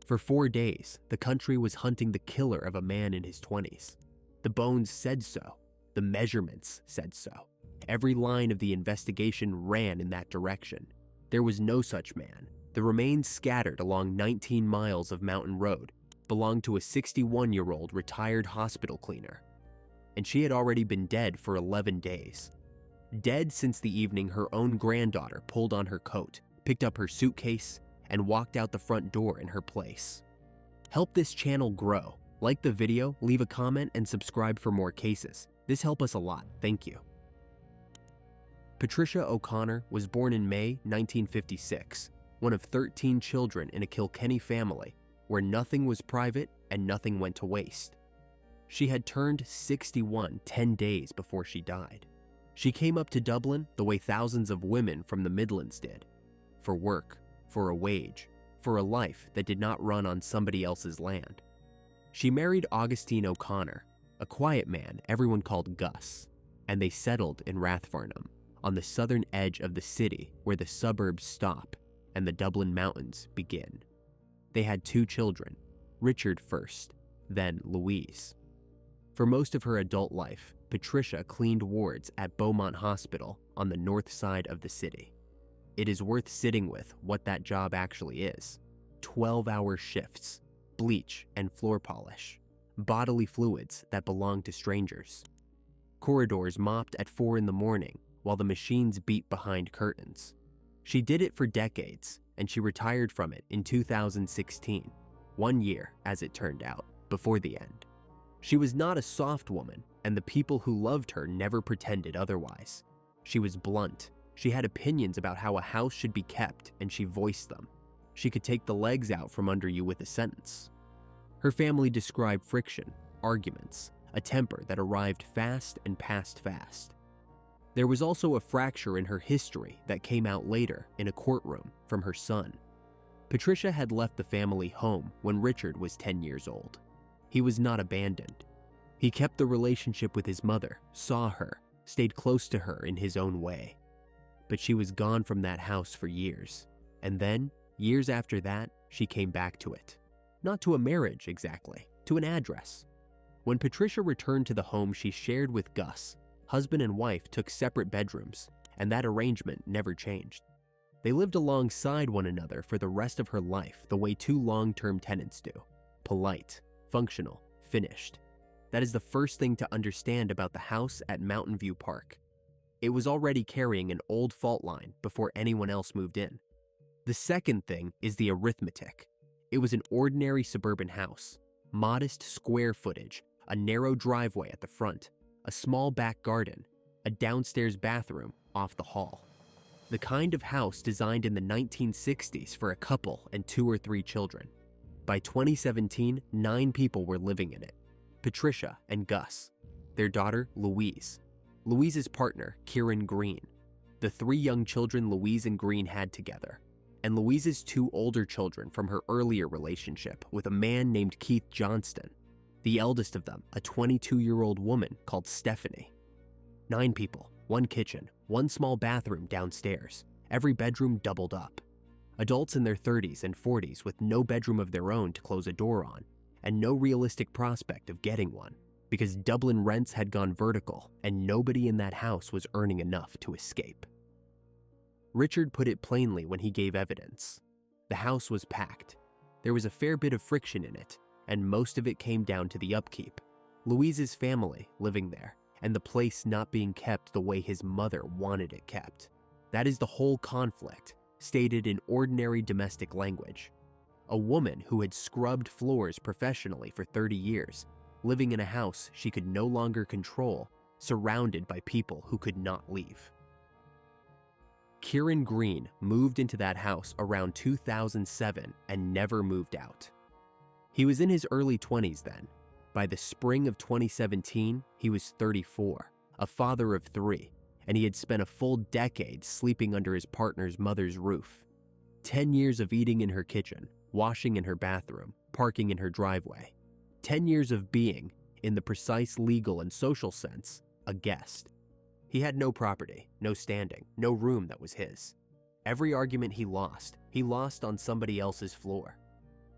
For 4 days, the country was hunting the killer of a man in his 20s. The bones said so. The measurements said so. Every line of the investigation ran in that direction. There was no such man. The remains scattered along 19 miles of mountain road belonged to a 61-year-old retired hospital cleaner. And she had already been dead for 11 days. Dead since the evening her own granddaughter pulled on her coat, picked up her suitcase, and walked out the front door in her place. Help this channel grow. Like the video, leave a comment, and subscribe for more cases. This helps us a lot. Thank you. Patricia O'Connor was born in May 1956, one of 13 children in a Kilkenny family where nothing was private and nothing went to waste. She had turned 61 10 days before she died. She came up to Dublin the way thousands of women from the Midlands did, for work, for a wage, for a life that did not run on somebody else's land. She married Augustine O'Connor, a quiet man everyone called Gus, and they settled in Rathfarnham, on the southern edge of the city where the suburbs stop and the Dublin mountains begin. They had 2 children, Richard first, then Louise. For most of her adult life, Patricia cleaned wards at Beaumont Hospital on the north side of the city. It is worth sitting with what that job actually is. 12-hour shifts, bleach and floor polish, bodily fluids that belong to strangers. Corridors mopped at 4 in the morning while the machines beat behind curtains. She did it for decades, and she retired from it in 2016, 1 year, as it turned out, before the end. She was not a soft woman, and the people who loved her never pretended otherwise. She was blunt. She had opinions about how a house should be kept, and she voiced them. She could take the legs out from under you with a sentence. Her family described friction, arguments, a temper that arrived fast and passed fast. There was also a fracture in her history that came out later in a courtroom from her son. Patricia had left the family home when Richard was 10 years old. He was not abandoned. He kept the relationship with his mother, saw her, stayed close to her in his own way. But she was gone from that house for years. And then, years after that, she came back to it. Not to a marriage exactly, to an address. When Patricia returned to the home she shared with Gus, husband and wife took separate bedrooms, and that arrangement never changed. They lived alongside one another for the rest of her life the way 2 long-term tenants do. Polite, functional, finished. That is the first thing to understand about the house at Mountain View Park. It was already carrying an old fault line before anyone else moved in. The second thing is the arithmetic. It was an ordinary suburban house, modest square footage, a narrow driveway at the front, a small back garden, a downstairs bathroom off the hall. The kind of house designed in the 1960s for a couple and 2 or 3 children. By 2017, 9 people were living in it. Patricia and Gus, their daughter Louise, Louise's partner Kieran Green, the 3 young children Louise and Green had together, and Louise's 2 older children from her earlier relationship with a man named Keith Johnston. The eldest of them, a 22-year-old woman called Stephanie. 9 people, 1 kitchen, 1 small bathroom downstairs, every bedroom doubled up. Adults in their 30s and 40s with no bedroom of their own to close a door on, and no realistic prospect of getting one, because Dublin rents had gone vertical and nobody in that house was earning enough to escape. Richard put it plainly when he gave evidence. The house was packed. There was a fair bit of friction in it, and most of it came down to the upkeep. Louise's family living there, and the place not being kept the way his mother wanted it kept. That is the whole conflict, stated in ordinary domestic language. A woman who had scrubbed floors professionally for 30 years, living in a house she could no longer control, surrounded by people who could not leave. Kieran Green moved into that house around 2007 and never moved out. He was in his early 20s then. By the spring of 2017, he was 34, a father of 3, and he had spent a full decade sleeping under his partner's mother's roof. 10 years of eating in her kitchen, washing in her bathroom, parking in her driveway. 10 years of being, in the precise legal and social sense, a guest. He had no property, no standing, no room that was his. Every argument he lost on somebody else's floor.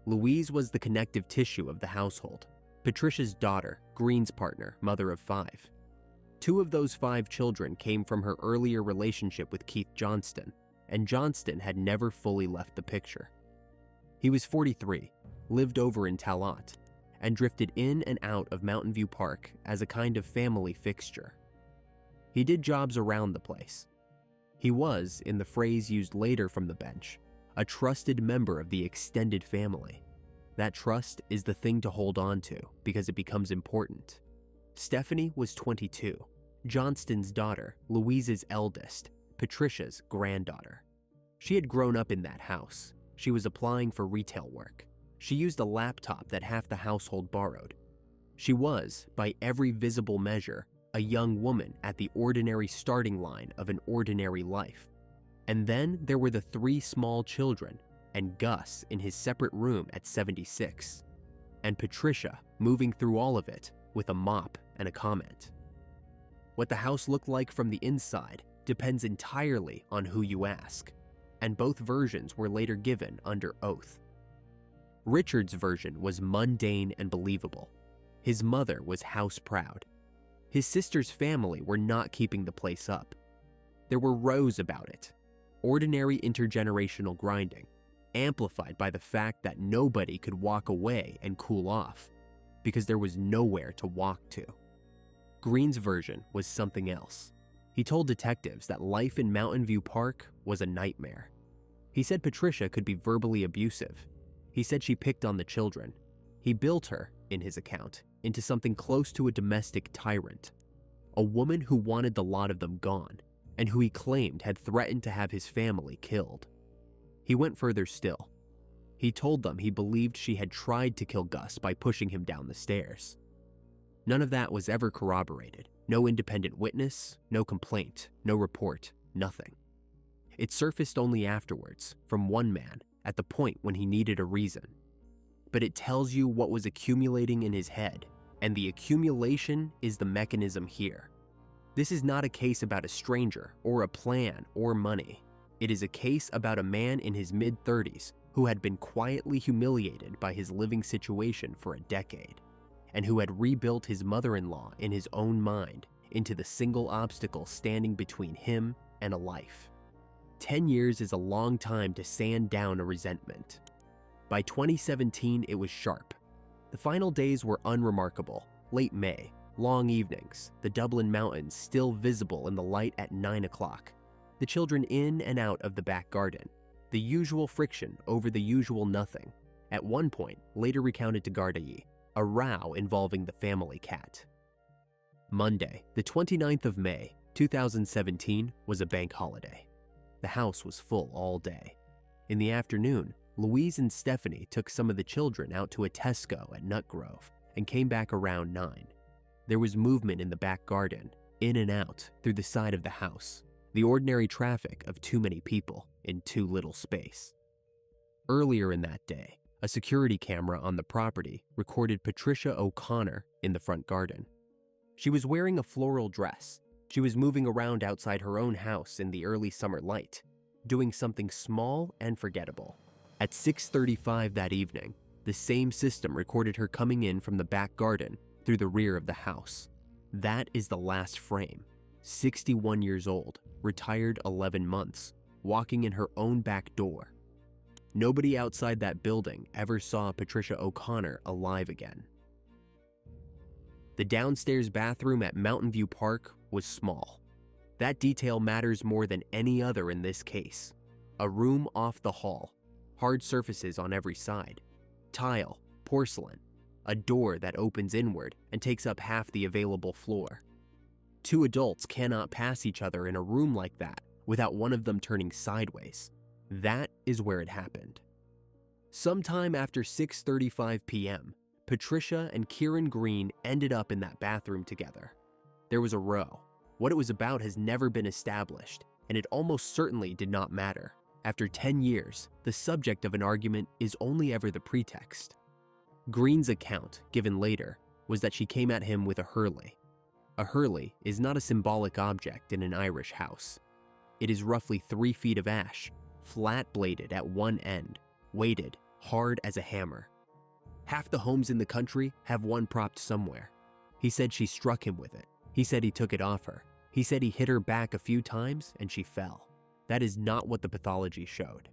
Louise was the connective tissue of the household, Patricia's daughter, Green's partner, mother of 5. 2 of those 5 children came from her earlier relationship with Keith Johnston, and Johnston had never fully left the picture. He was 43, lived over in Talat, and drifted in and out of Mountain View Park as a kind of family fixture. He did jobs around the place. He was, in the phrase used later from the bench, a trusted member of the extended family. That trust is the thing to hold on to because it becomes important. Stephanie was 22, Johnston's daughter, Louise's eldest, Patricia's granddaughter. She had grown up in that house. She was applying for retail work. She used a laptop that half the household borrowed. She was, by every visible measure, a young woman at the ordinary starting line of an ordinary life. And then there were the 3 small children, and Gus in his separate room at 76, and Patricia moving through all of it with a mop and a comment. What the house looked like from the inside depends entirely on who you ask, and both versions were later given under oath. Richard's version was mundane and believable. His mother was house-proud. His sister's family were not keeping the place up. There were rows about it. Ordinary intergenerational grinding, amplified by the fact that nobody could walk away and cool off, because there was nowhere to walk to. Green's version was something else. He told detectives that life in Mountain View Park was a nightmare. He said Patricia could be verbally abusive. He said she picked on the children. He built her, in his account, into something close to a domestic tyrant, a woman who wanted the lot of them gone, and who he claimed had threatened to have his family killed. He went further still. He told them he believed she had tried to kill Gus by pushing him down the stairs. None of that was ever corroborated. No independent witness, no complaint, no report, nothing. It surfaced only afterwards, from one man, at the point when he needed a reason. But it tells you what was accumulating in his head, and the accumulation is the mechanism here. This is not a case about a stranger, or a plan, or money. It is a case about a man in his mid-30s who had been quietly humiliated by his living situation for a decade, and who had rebuilt his mother-in-law in his own mind into the single obstacle standing between him and a life. 10 years is a long time to sand down a resentment. By 2017, it was sharp. The final days were unremarkable. Late May, long evenings, the Dublin Mountains still visible in the light at 9 o'clock. The children in and out of the back garden. The usual friction over the usual nothing. At one point, later recounted to Gardaí, a row involving the family cat. Monday, the 29th of May, 2017, was a bank holiday. The house was full all day. In the afternoon, Louise and Stephanie took some of the children out to a Tesco at Nut Grove and came back around 9. There was movement in the back garden, in and out, through the side of the house, the ordinary traffic of too many people in too little space. Earlier in that day, a security camera on the property recorded Patricia O'Connor in the front garden. She was wearing a floral dress. She was moving around outside her own house in the early summer light, doing something small and forgettable. At 6:35 that evening, the same system recorded her coming in from the back garden through the rear of the house. That is the last frame. 61 years old, retired 11 months, walking in her own back door. Nobody outside that building ever saw Patricia O'Connor alive again. The downstairs bathroom at Mountain View Park was small. That detail matters more than any other in this case. A room off the hall, hard surfaces on every side, tile, porcelain, a door that opens inward and takes up half the available floor. 2 adults cannot pass each other in a room like that without one of them turning sideways. That is where it happened. Sometime after 6:35 p.m., Patricia and Kieran Green ended up in that bathroom together. There was a row. What it was about has never been established, and it almost certainly did not matter. After 10 years, the subject of an argument is only ever the pretext. Green's account, given later, was that she came at him with a hurley. A hurley is not a symbolic object in an Irish house. It is roughly 3 feet of ash, flat-bladed at one end, weighted, hard as a hammer. Half the homes in the country have one propped somewhere. He said she struck him with it. He said he took it off her. He said he hit her back a few times and she fell. That is not what the pathology showed.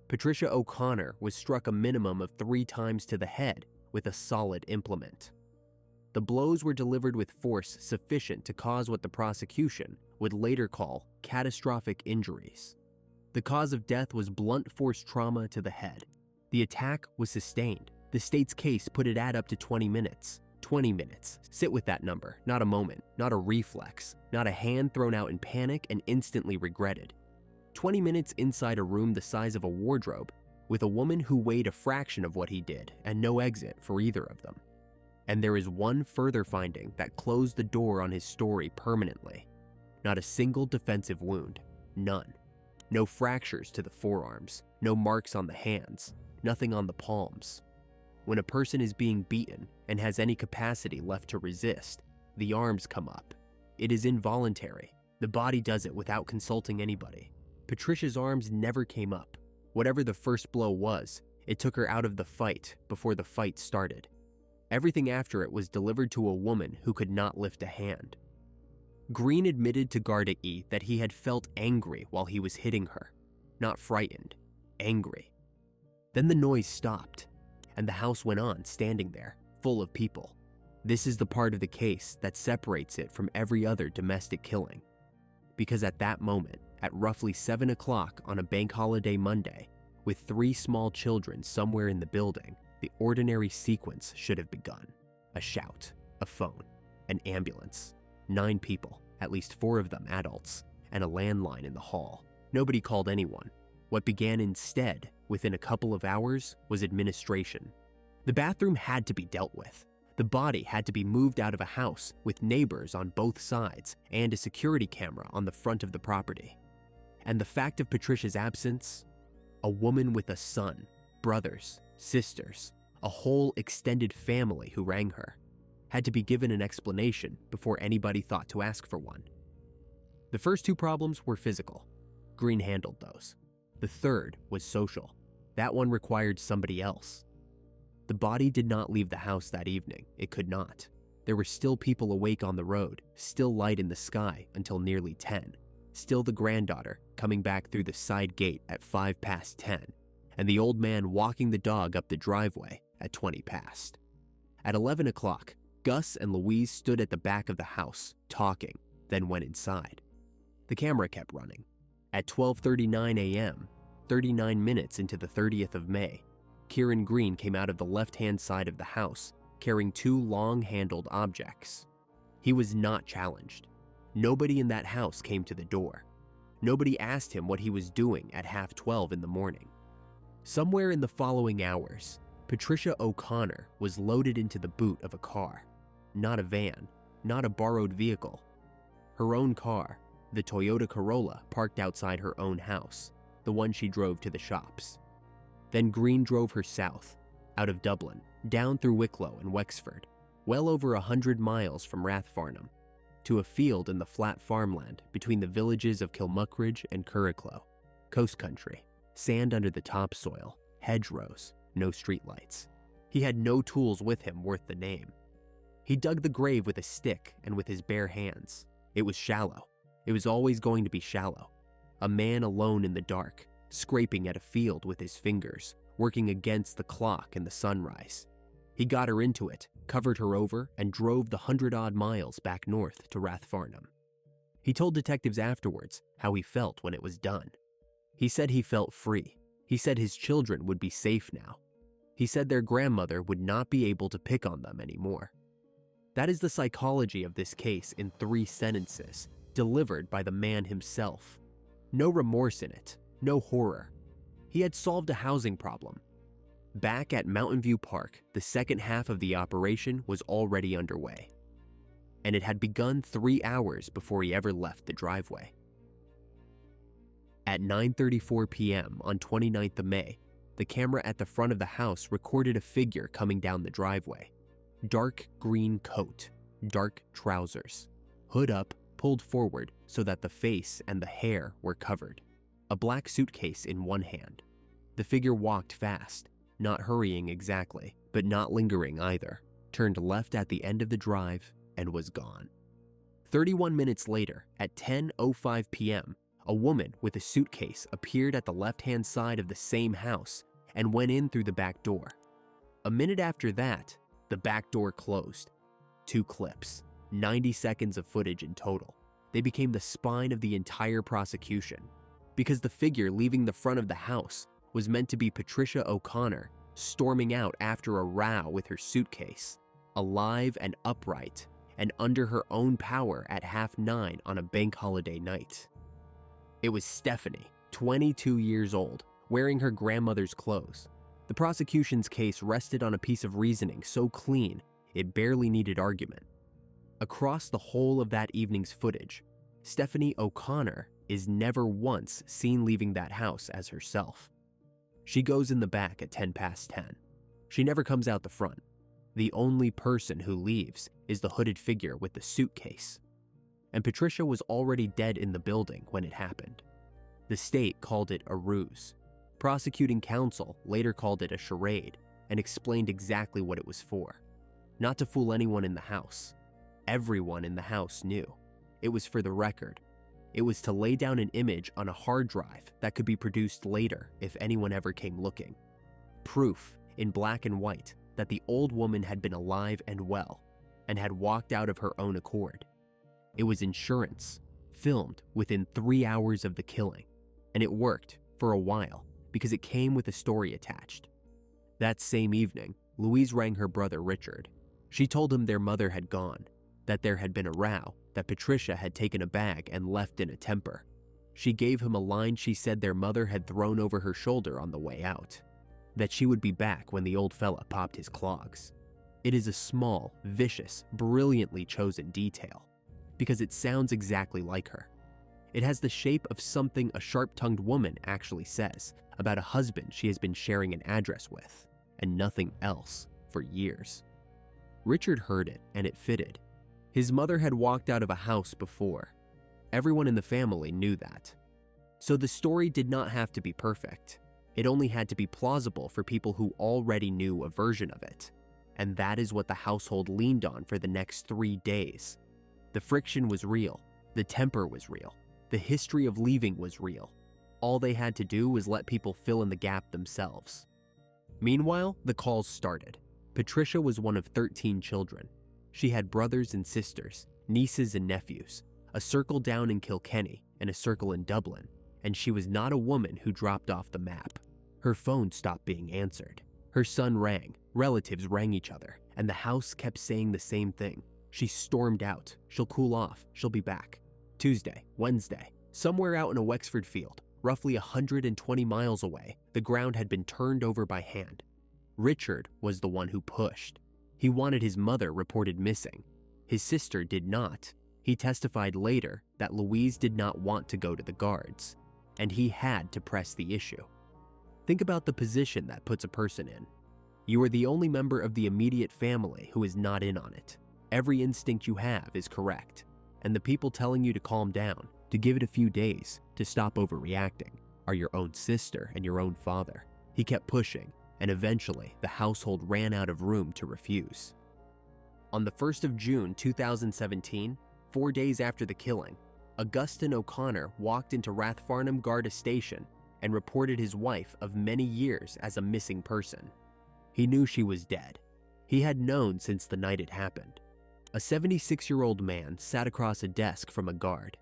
Patricia O'Connor was struck a minimum of 3 times to the head with a solid implement. The blows were delivered with force sufficient to cause what the prosecution would later call catastrophic injuries. The cause of death was blunt force trauma to the head. The attack was sustained. The state's case put it at up to 20 minutes. 20 minutes. Sit with that number, not a moment, not a reflex, not a hand thrown out in panic and instantly regretted. 20 minutes inside a room the size of a wardrobe with a woman who weighed a fraction of what he did and no exit for either of them. And there is one further finding that closed the door on his story permanently. Not a single defensive wound. None. No fractures to the forearms, no marks on the hands, nothing on the palms. When a person is being beaten and has any capacity left to resist, the arms come up. It is involuntary. The body does it without consulting anybody. Patricia's arms never came up. Whatever the first blow was, it took her out of the fight before the fight started. Everything after it was delivered to a woman who could not lift a hand. Green admitted to Gardaí that he had felt angry while he was hitting her. Not frightened, angry. Then the noise stopped, and the house went on standing there, full of people. This is the part of the case that separates it from every other domestic killing. Because at that moment, at roughly 7 o'clock on a bank holiday Monday, with 3 small children somewhere in the building, the ordinary sequence should have begun. A shout, a phone, an ambulance, 9 people, at least 4 of them adults, and a landline in the hall. Nobody called anyone. What began instead, within a couple of hours, was administration. The bathroom had to be dealt with. The body had to be moved out of a house with neighbors on both sides and a security camera on the front of the property. And the fact of Patricia's absence? A woman with a son, brothers, sisters, a whole extended family who rang her, had to be given an explanation before anybody thought to ask for one. The first 2 problems were physical. Green handled those. The third was social. That one required somebody else. The body did not leave the house that evening. It could not. There were still people awake on the road, still light in the sky until nearly 10. Still the granddaughter coming back through the side gate at 5 past 10, and the old man walking the dog up the driveway at 20 past. At 11 o'clock, Gus and Louise stood at the back of the house, talking, then went inside. The camera kept running. At 12:39 a.m., 39 minutes into the 30th of May, Kieran Green came out of the left-hand side of the house, carrying 2 long-handled objects. He was not challenged. Nobody in that house came to the door. Nobody asked him what he was doing at 12:30 in the morning. Somewhere in the following hours, Patricia O'Connor was loaded into the boot of a car. Not a van, not a borrowed vehicle. Her own car, the Toyota Corolla parked outside her own house, the one she drove to the shops. Then Green drove her south, out of Dublin, down through Wicklow and Wexford, well over 100 miles from Rathfarnham, to a field in the flat farmland between the villages of Kilmuckridge and Curracloe. Coast country, sand under the topsoil, hedgerows, no streetlights. He had no tools with him worth the name. He dug the grave with a stick and with his bare hands. It was shallow. It was always going to be shallow. A man alone in the dark, scraping at a field with his fingers, working against the clock and the sunrise. He got her into it, covered her over, and drove the 100-odd miles back north to Rathfarnham. He told detectives afterwards how he felt when it was done. He said he felt free. He said his children would be safe now. He said their grandmother would not be able to pick on them anymore. That is the psychology of this case in 3 sentences, delivered by the man himself. No remorse in it, no horror. He had solved a housing problem. Back at Mountain View Park, the second half of the operation was already underway, and it had begun 3 hours before he ever left the driveway. At 9:34 p.m. on 29th of May, the camera at the front of the house recorded a figure coming down the driveway. Dark green coat, dark trousers, hood up, pulled forward so that the face and the hair were covered. A black suitcase in one hand. The figure walked fast. not hurrying exactly, but not lingering either, turned left at the end of the drive and was gone. 31 minutes later, at 10:05 p.m., a woman with a suitcase appeared at the left-hand side of the same house and went in through the back door. A minute after that, the back door closed. 2 clips, 90 seconds of footage in total. They became the spine of the entire prosecution, because the figure leaving the front of the house was meant to be Patricia O'Connor storming out after a row with her suitcase, alive and upright, and under her own power at 9:30 on a bank holiday night. It was Stephanie, 22 years old, wearing her grandmother's clothes. The prosecution's case rested on a piece of reasoning so clean it barely needed argument. Across the whole of that evening's footage, Stephanie O'Connor is never once seen leaving that house as herself. She goes in the back at 10:10. She never comes out the front. The only person who leaves is the hooded figure with the suitcase. And Patricia was already dead in the building when it happened. The state called it a ruse. Prosecuting counsel later called it a charade and explained exactly what it was for. Not to fool anyone in the house. Everyone in the house knew. It was for the record. It was to lay down an image on a hard drive that could be produced later if anyone ever came looking. Proof, in black and white, that the old woman had been alive and well, and had walked out of her own accord. It was insurance, filmed within 3 hours of the killing, and it worked for a while because it came with a story attached. That same evening, Louise rang her brother Richard. She told him their mother had gone, that there had been a row, that Patricia had taken a bag and left in a temper. She gave him a line she said their mother had thrown over her shoulder on the way out, that she would be back when the old fella popped his clogs. It is a small, vicious, brilliantly chosen detail, because it sounds exactly like her. It has the shape of something a sharp-tongued woman actually says about a husband she has been sharing an address with, and nothing else for years. Richard heard it, and it fitted. His mother had walked out of a house before. Everyone in the family knew that. So the story did not have to be perfect. It only had to be plausible for people who already knew a version of it. And that is what the household leaned on for the next 3 days. The friction was real. The temper was real. The history of leaving was real. All they had to do was let people fill in the gap themselves. Meanwhile, the calls started. Patricia was one of 13 children. She had brothers and sisters, nieces and nephews, a circle down in Kilkenny and a circle in Dublin, and she was not a woman who dropped off the map. Her phone stopped being answered. Her son rang, relatives rang each other, and the house kept saying the same thing. She stormed out. She'll cool off. She'll be back. Tuesday, Wednesday, somewhere out in a Wexford field, roughly 120 miles away, the ground had been turned over by hand. Richard was the one who pushed. He wanted his mother reported missing. His sister did not. He testified later that Louise did not want to go to the guards, and he had to press the issue. Think about the position that puts a person in. You are the only member of the immediate family who is not in on it. Every instinct you have is correct, and the people telling you to calm down, to give it a few days, to stop overreacting, are your own sister and your own father. He kept pushing, and eventually the household ran out of room to refuse. On the 1st of June 2017, 4 days after the killing, Augustin O'Connor walked into Rathfarnham Garda Station and reported his wife of many years as a missing person. He knew she was dead. He had known since the night it happened. A 76-year-old man sat across a desk from a guard,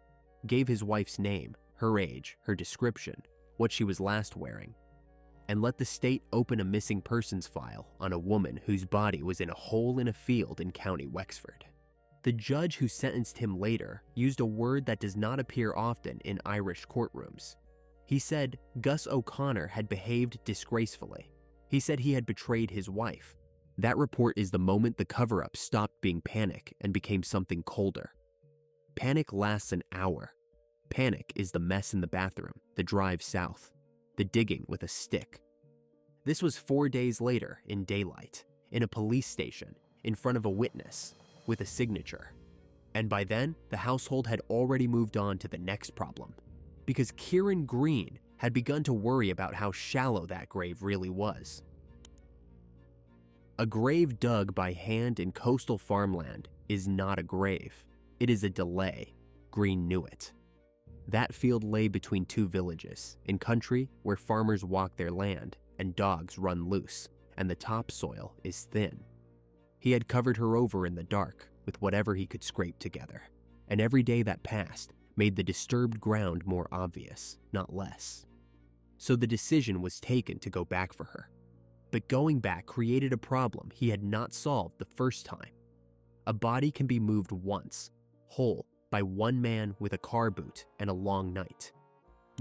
gave his wife's name, her age, her description, what she was last wearing, and let the state open a missing persons file on a woman whose body was in a hole in a field in County Wexford. The judge who sentenced him later used a word that does not appear often in Irish courtrooms. He said Gus O'Connor had behaved disgracefully. He said he had betrayed his wife. That report is the moment the cover-up stopped being panic and became something colder. Panic lasts an hour. Panic is the mess in the bathroom, the drive south, the digging with a stick. This was 4 days later in daylight, in a police station, in front of a witness, with a signature. And by then, the household had already moved on to the next problem, because Kieran Green had begun to worry about how shallow that grave really was. A grave dug by hand in coastal farmland is not a grave. It is a delay. Green knew it. That field lay between two villages, in country where farmers walk their land and dogs run loose, and the topsoil is thin. He had covered her over in the dark with whatever he could scrape together, and every day that passed made the disturbed ground more obvious, not less. So the decision was taken to go back for her. But going back created a problem he had not solved the first time. A body can be moved once, whole, by one man with a car boot and a long night.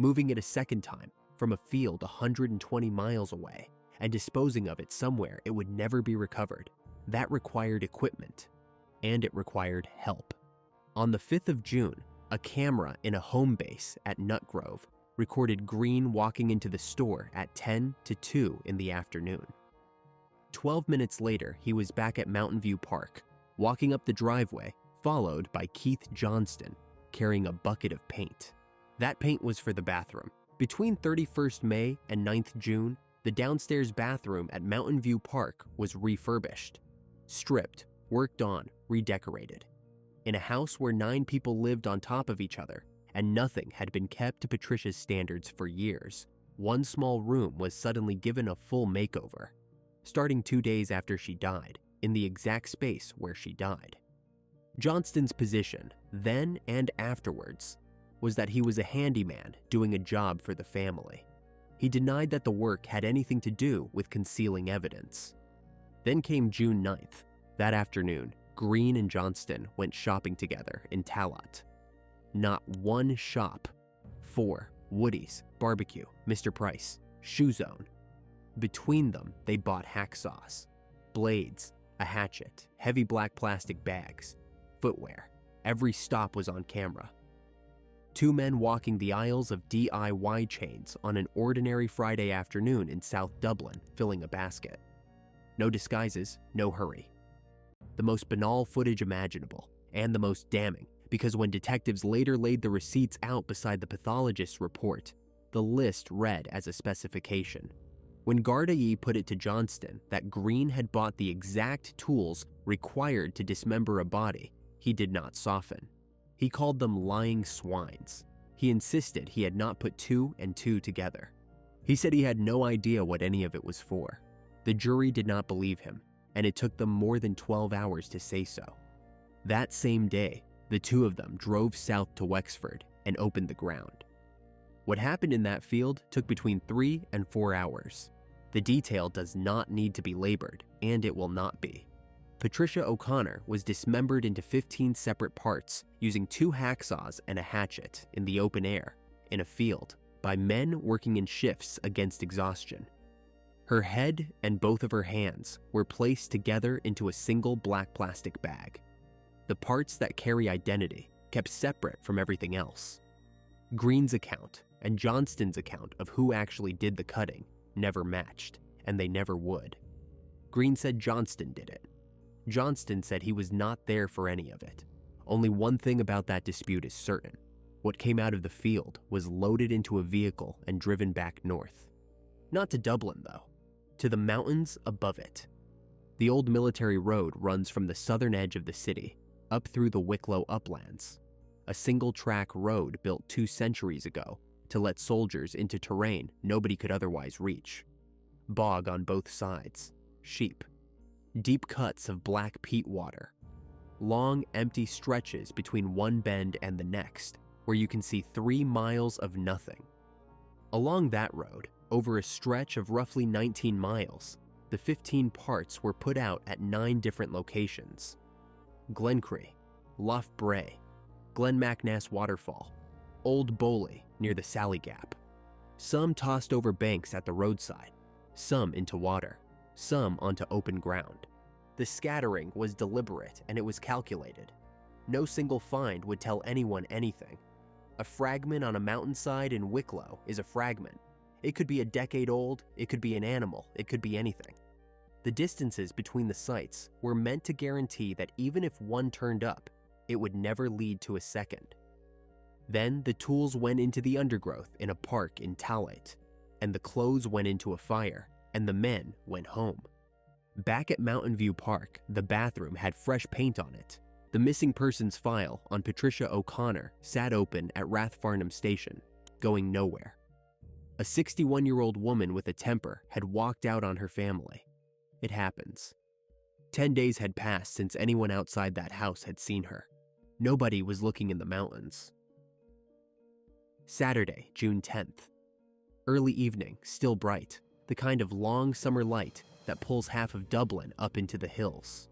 Moving it a second time from a field 120 miles away and disposing of it somewhere it would never be recovered, that required equipment, and it required help. On the 5th of June, a camera in a home base at Nut Grove recorded Green walking into the store at 10 to 2 in the afternoon. 12 minutes later, he was back at Mountain View Park, walking up the driveway, followed by Keith Johnston, carrying a bucket of paint. That paint was for the bathroom. Between 31st May and 9th June, the downstairs bathroom at Mountain View Park was refurbished, stripped, worked on, redecorated. In a house where 9 people lived on top of each other, and nothing had been kept to Patricia's standards for years, one small room was suddenly given a full makeover, starting 2 days after she died, in the exact space where she died. Johnston's position, then and afterwards, was that he was a handyman doing a job for the family. He denied that the work had anything to do with concealing evidence. Then came June 9th. That afternoon, Green and Johnston went shopping together in Talat. Not one shop. 4, Woody's, Barbecue, Mr. Price, Shoe Zone. Between them, they bought hacksaws, blades, a hatchet, heavy black plastic bags, footwear. Every stop was on camera. 2 men walking the aisles of DIY chains on an ordinary Friday afternoon in South Dublin, filling a basket. No disguises, no hurry. The most banal footage imaginable, and the most damning, because when detectives later laid the receipts out beside the pathologist's report, the list read as a specification. When Gardaí put it to Johnston that Green had bought the exact tools required to dismember a body, he did not soften. He called them lying swines. He insisted he had not put 2 and 2 together. He said he had no idea what any of it was for. The jury did not believe him, and it took them more than 12 hours to say so. That same day, the 2 of them drove south to Wexford and opened the ground. What happened in that field took between 3 and 4 hours. The detail does not need to be labored, and it will not be. Patricia O'Connor was dismembered into 15 separate parts using 2 hacksaws and a hatchet in the open air, in a field, by men working in shifts against exhaustion. Her head and both of her hands were placed together into a single black plastic bag. The parts that carry identity kept separate from everything else. Green's account and Johnston's account of who actually did the cutting never matched, and they never would. Green said Johnston did it. Johnston said he was not there for any of it. Only one thing about that dispute is certain. What came out of the field was loaded into a vehicle and driven back north. Not to Dublin, though. To the mountains above it. The old military road runs from the southern edge of the city, up through the Wicklow uplands. A single-track road built 2 centuries ago to let soldiers into terrain nobody could otherwise reach. Bog on both sides. Sheep. Deep cuts of black peat water. Long, empty stretches between one bend and the next, where you can see 3 miles of nothing. Along that road, over a stretch of roughly 19 miles, the 15 parts were put out at 9 different locations. Glencree, Lough Bray, Glen Macnass Waterfall, Old Bowley near the Sally Gap. Some tossed over banks at the roadside, some into water, some onto open ground. The scattering was deliberate and it was calculated. No single find would tell anyone anything. A fragment on a mountainside in Wicklow is a fragment. It could be a decade old, it could be an animal, it could be anything. The distances between the sites were meant to guarantee that even if one turned up, it would never lead to a second. Then the tools went into the undergrowth in a park in Talat, and the clothes went into a fire, and the men went home. Back at Mountain View Park, the bathroom had fresh paint on it. The missing persons file on Patricia O'Connor sat open at Rathfarnham Station, going nowhere. A 61-year-old woman with a temper had walked out on her family. It happens. 10 days had passed since anyone outside that house had seen her. Nobody was looking in the mountains. Saturday, June 10th. Early evening, still bright, the kind of long summer light that pulls half of Dublin up into the hills.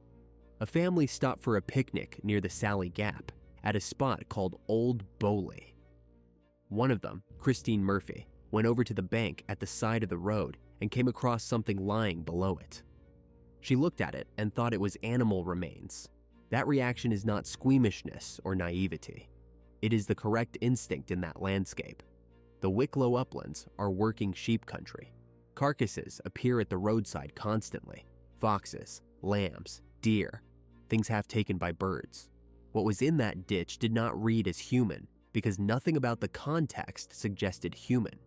A family stopped for a picnic near the Sally Gap at a spot called Old Bowley. One of them, Christine Murphy, went over to the bank at the side of the road and came across something lying below it. She looked at it and thought it was animal remains. That reaction is not squeamishness or naivety. It is the correct instinct in that landscape. The Wicklow uplands are working sheep country. Carcasses appear at the roadside constantly. Foxes, lambs, deer, things half taken by birds. What was in that ditch did not read as human because nothing about the context suggested human.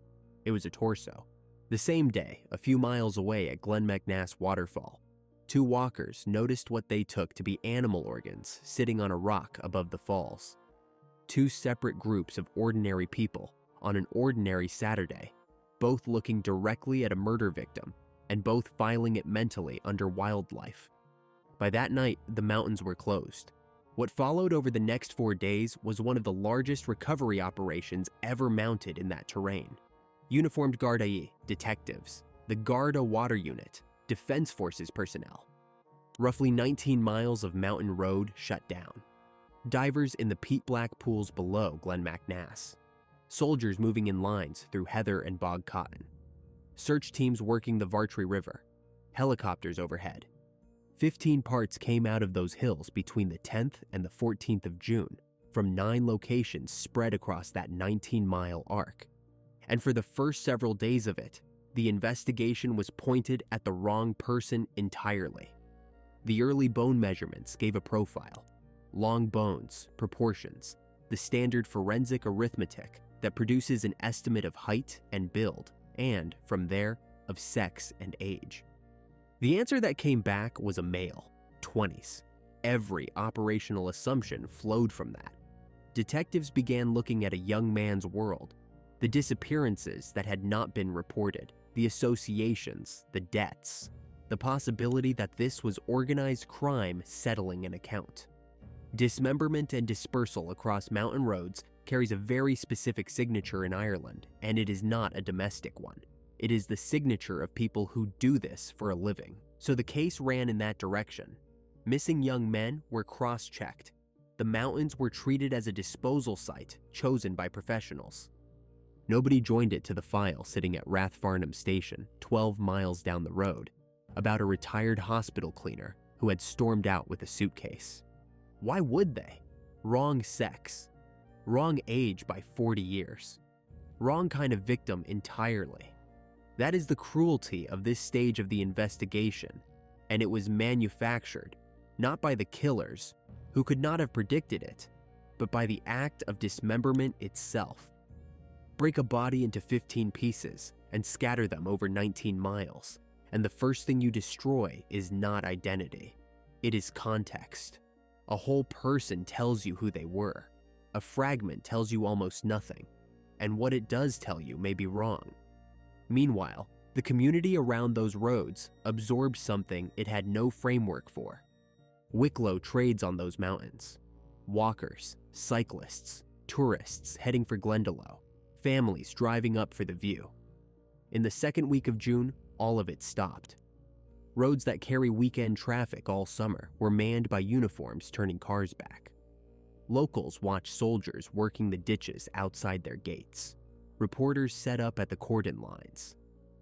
It was a torso. The same day, a few miles away at Glenmacnass Waterfall, two walkers noticed what they took to be animal organs sitting on a rock above the falls. Two separate groups of ordinary people on an ordinary Saturday, both looking directly at a murder victim and both filing it mentally under wildlife. By that night, the mountains were closed. What followed over the next 4 days was one of the largest recovery operations ever mounted in that terrain. Uniformed Gardaí, detectives, the Garda Water Unit, Defense Forces personnel. Roughly 19 miles of mountain road shut down. Divers in the peat black pools below Glenmacnass. Soldiers moving in lines through heather and bog cotton. Search teams working the Vartry River. Helicopters overhead. 15 parts came out of those hills between the 10th and the 14th of June from 9 locations spread across that 19-mile arc. And for the first several days of it, the investigation was pointed at the wrong person entirely. The early bone measurements gave a profile. Long bones, proportions, the standard forensic arithmetic that produces an estimate of height and build, and, from there, of sex and age. The answer that came back was a male, 20s. Every operational assumption flowed from that. Detectives began looking at a young man's world, the disappearances that had not been reported, the associations, the debts, the possibility that this was organized crime settling an account. Dismemberment and dispersal across mountain roads carries a very specific signature in Ireland, and it is not a domestic one. It is the signature of people who do this for a living. So the case ran in that direction. Missing young men were cross-checked. The mountains were treated as a disposal site chosen by professionals. Nobody joined it to the file sitting at Rathfarnham Station, 12 miles down the road, about a retired hospital cleaner who had stormed out with a suitcase. Why would they? Wrong sex. Wrong age by 40 years. Wrong kind of victim entirely. That is the cruelty of this stage of the investigation, and it was manufactured, not by the killers, who could not have predicted it, but by the act of dismemberment itself. Break a body into 15 pieces and scatter them over 19 miles, and the first thing you destroy is not identity. It is context. A whole person tells you who they were. A fragment tells you almost nothing, and what it does tell you may be wrong. Meanwhile, the community around those roads absorbed something it had no framework for. Wicklow trades on those mountains. Walkers, cyclists, tourists heading for Glendalough, families driving up for the view. In the second week of June, all of it stopped. Roads that carry weekend traffic all summer were manned by uniforms turning cars back. Locals watched soldiers working the ditches outside their gates. Reporters set up at the cordon lines.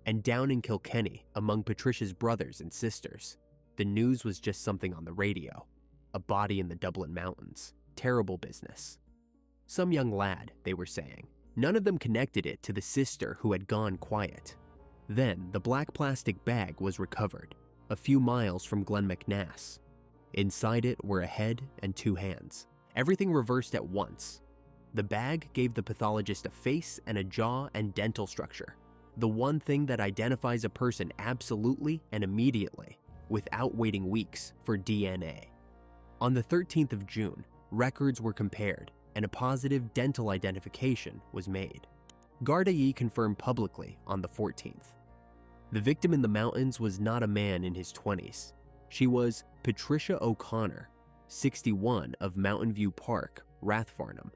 And down in Kilkenny, among Patricia's brothers and sisters, the news was just something on the radio. A body in the Dublin mountains. Terrible business. Some young lad, they were saying. None of them connected it to the sister who had gone quiet. Then the black plastic bag was recovered, a few miles from Glenmacnass. Inside it were a head and 2 hands. Everything reversed at once. The bag gave the pathologist a face and a jaw and dental structure. The one thing that identifies a person absolutely and immediately, without waiting weeks for DNA. On the 13th of June, records were compared and a positive dental identification was made. Gardaí confirmed publicly on the 14th. The victim in the mountains was not a man in his 20s. She was Patricia O'Connor, 61, of Mountain View Park, Rathfarnham,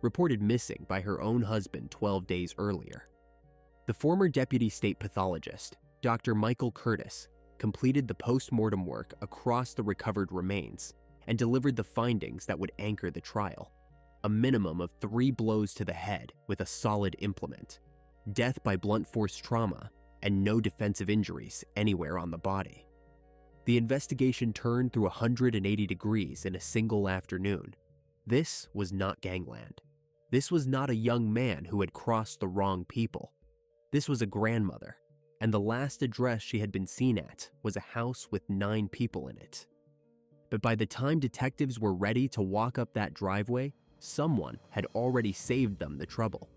reported missing by her own husband 12 days earlier. The former deputy state pathologist, Dr. Michael Curtis, completed the post-mortem work across the recovered remains and delivered the findings that would anchor the trial. A minimum of 3 blows to the head with a solid implement, death by blunt force trauma, and no defensive injuries anywhere on the body. The investigation turned through 180 degrees in a single afternoon. This was not gangland. This was not a young man who had crossed the wrong people. This was a grandmother, and the last address she had been seen at was a house with 9 people in it. But by the time detectives were ready to walk up that driveway, someone had already saved them the trouble.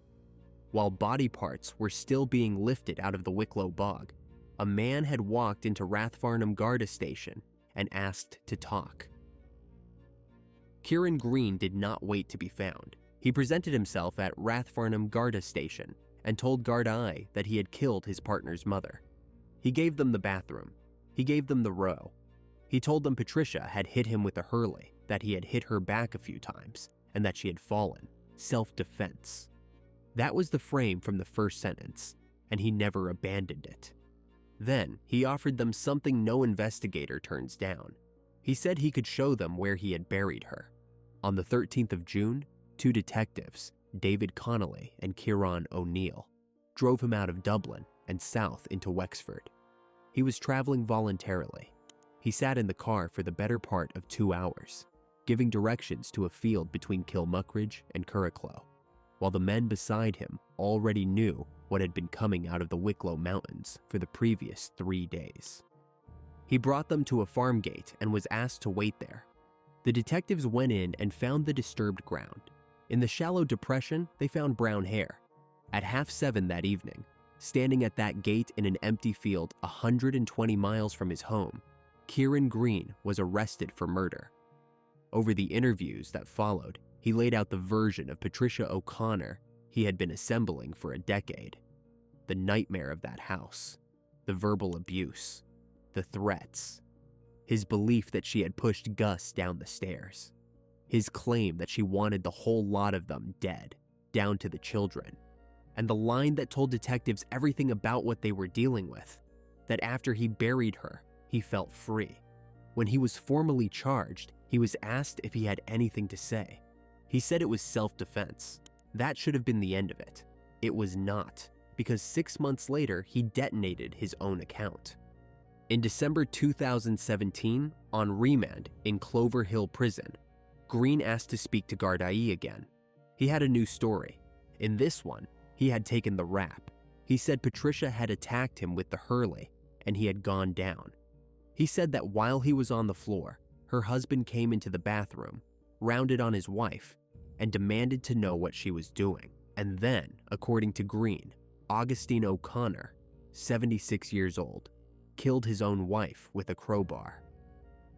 While body parts were still being lifted out of the Wicklow bog, a man had walked into Rathfarnham Garda Station and asked to talk. Kieran Green did not wait to be found. He presented himself at Rathfarnham Garda Station and told Gardaí that he had killed his partner's mother. He gave them the bathroom. He gave them the row. He told them Patricia had hit him with a hurley, that he had hit her back a few times, and that she had fallen. Self-defense. That was the frame from the first sentence, and he never abandoned it. Then, he offered them something no investigator turns down. He said he could show them where he had buried her. On the 13th of June, 2 detectives, David Connolly and Kieran O'Neill, drove him out of Dublin and south into Wexford. He was traveling voluntarily. He sat in the car for the better part of 2 hours, giving directions to a field between Kilmuckridge and Curracloe, while the men beside him already knew what had been coming out of the Wicklow Mountains for the previous 3 days. He brought them to a farm gate and was asked to wait there. The detectives went in and found the disturbed ground. In the shallow depression, they found brown hair. At 7:30 that evening, standing at that gate in an empty field 120 miles from his home, Kieran Green was arrested for murder. Over the interviews that followed, he laid out the version of Patricia O'Connor he had been assembling for a decade. The nightmare of that house, the verbal abuse, the threats, his belief that she had pushed Gus down the stairs, his claim that she wanted the whole lot of them dead, down to the children, and the line that told detectives everything about what they were dealing with, that after he buried her, he felt free. When he was formally charged, he was asked if he had anything to say. He said it was self-defense. That should have been the end of it. It was not, because 6 months later, he detonated his own account. In December 2017, on remand in Clover Hill Prison, Green asked to speak to Gardaí again. He had a new story. In this one, he had taken the rap. He said Patricia had attacked him with the hurley, and he had gone down. He said that while he was on the floor, her husband came into the bathroom, rounded on his wife, and demanded to know what she was doing. And then, according to Green, Augustine O'Connor, 76 years old, killed his own wife with a crowbar.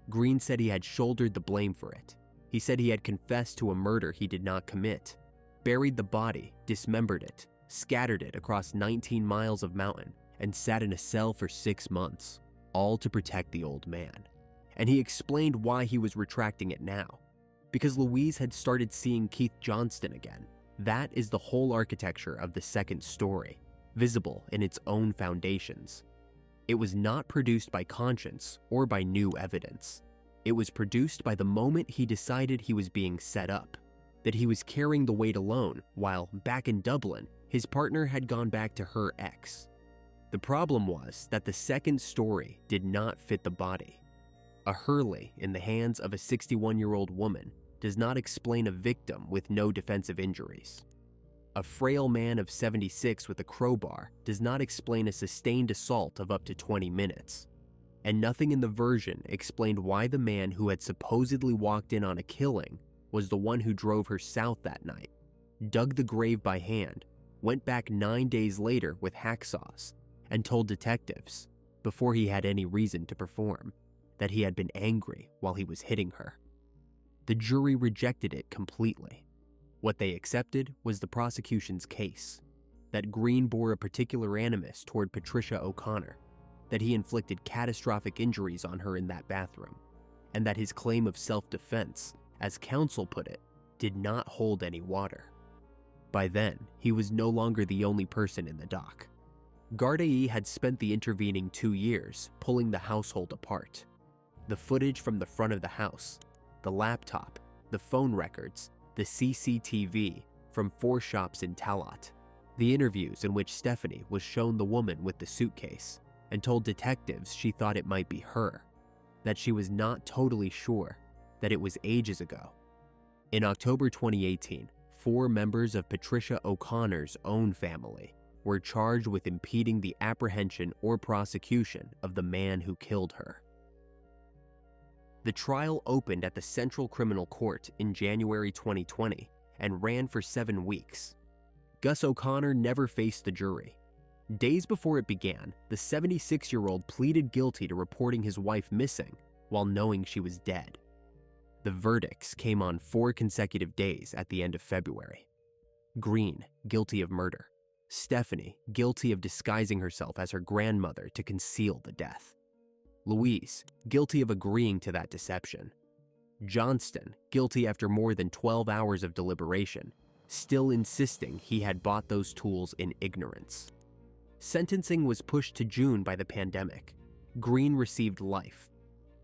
Green said he had shouldered the blame for it. He said he had confessed to a murder he did not commit, buried the body, dismembered it, scattered it across 19 miles of mountain, and sat in a cell for 6 months, all to protect the old man. And he explained why he was retracting it now. Because Louise had started seeing Keith Johnston again. That is the whole architecture of the second story, visible in its own foundations. It was not produced by conscience or by new evidence. It was produced by the moment he decided he was being set up, that he was carrying the weight alone, while back in Dublin, his partner had gone back to her ex. The problem was that the second story did not fit the body. A hurley in the hands of a 61-year-old woman does not explain a victim with no defensive injuries. A frail man of 76 with a crowbar does not explain a sustained assault of up to 20 minutes. And nothing in the version explained why the man who had supposedly walked in on a killing was the one who drove her south that night, dug the grave by hand, went back 9 days later with hacksaws, and told detectives, before he had any reason to perform, that he had been angry while he was hitting her. The jury rejected it completely. What they accepted was the prosecution's case, that Green bore a particular animus toward Patricia O'Connor, that he inflicted catastrophic injuries on her in that bathroom, and that his claim of self-defense, as counsel put it, did not hold any water. By then, he was no longer the only person in the dock. Gardai had spent the intervening 2 years pulling the household apart. The footage from the front of the house, the laptop, the phone records, the CCTV from 4 shops in Talat, the interviews in which Stephanie was shown the woman with the suitcase and told detectives she thought it might be her, that she was not totally sure, that it was ages ago. In October 2018, 4 members of Patricia O'Connor's own family were charged with impeding the apprehension or prosecution of the man who killed her. The trial opened at the Central Criminal Court in January 2020 and ran for 7 weeks. Gus O'Connor never faced the jury. Days before it began, the 76-year-old pleaded guilty to reporting his wife missing while knowing she was dead. The verdicts came on 4 consecutive days at the end of February. Green, guilty of murder. Stephanie, guilty of disguising herself as her grandmother to conceal the death. Louise, guilty of agreeing to that deception. Johnston, guilty after more than 12 hours of deliberation, still insisting he had bought those tools in ignorance. Sentencing was pushed to June by the pandemic. Green received life.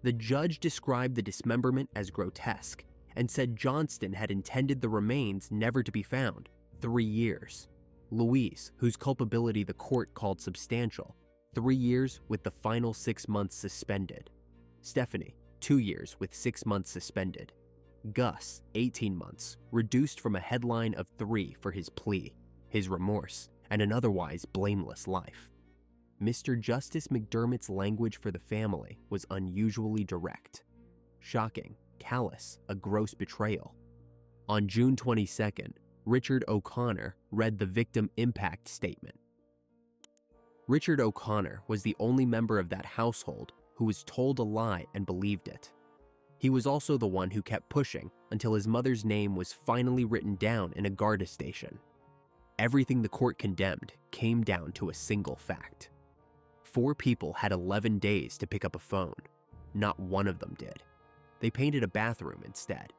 The judge described the dismemberment as grotesque and said Johnston had intended the remains never to be found, 3 years. Louise, whose culpability the court called substantial, 3 years with the final 6 months suspended. Stephanie, 2 years with 6 months suspended. Gus, 18 months, reduced from a headline of 3 for his plea, his remorse, and an otherwise blameless life. Mr. Justice McDermott's language for the family was unusually direct. Shocking, callous, a gross betrayal. On June 22nd, Richard O'Connor read the victim impact statement. Richard O'Connor was the only member of that household who was told a lie and believed it. He was also the one who kept pushing until his mother's name was finally written down in a Garda station. Everything the court condemned came down to a single fact. 4 people had 11 days to pick up a phone. Not one of them did. They painted a bathroom instead.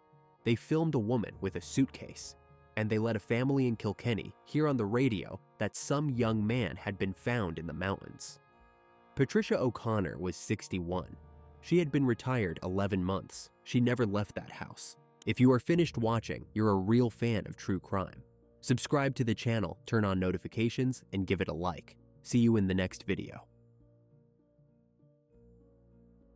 They filmed a woman with a suitcase. And they let a family in Kilkenny hear on the radio that some young man had been found in the mountains. Patricia O'Connor was 61. She had been retired 11 months. She never left that house. If you are finished watching, you're a real fan of true crime. Subscribe to the channel, turn on notifications, and give it a like. See you in the next video.